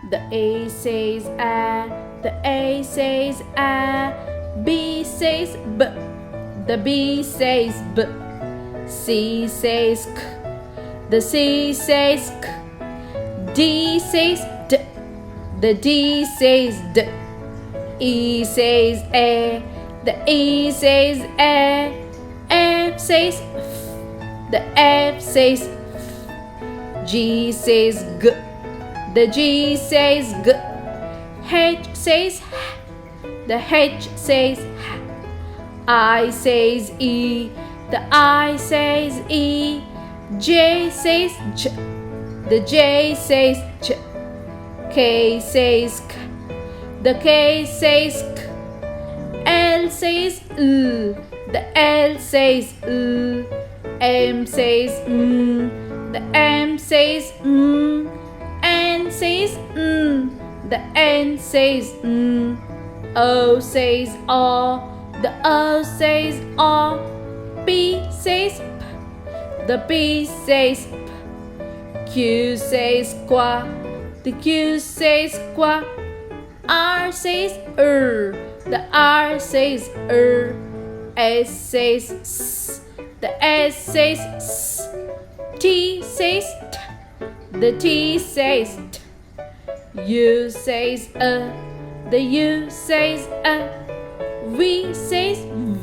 The A says A, the A says A. B says B, the B says B. C says K, the C says K. D says D, the D says D. E says A, the E says A. F says F, the F says F. G says G, the G says G. H says H, the H says H. I says E, the I says E. J says J, the J says J. K says K, the K says K. L says L, the L says L. M says M, the M says M. N says N, the N says N. O says O, the O says O. P says P, the P says P. Q says Qua, the Q says Qua. R says the R says S says S, the S says S. T says T, the T says T. U says the U says V says V,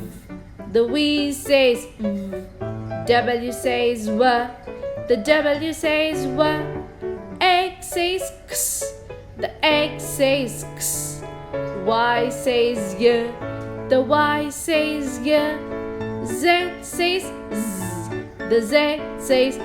the V says V. W says W, the W says W. X says X, the X says X. Y says Y, the Y says Y. Z says Z, the Z says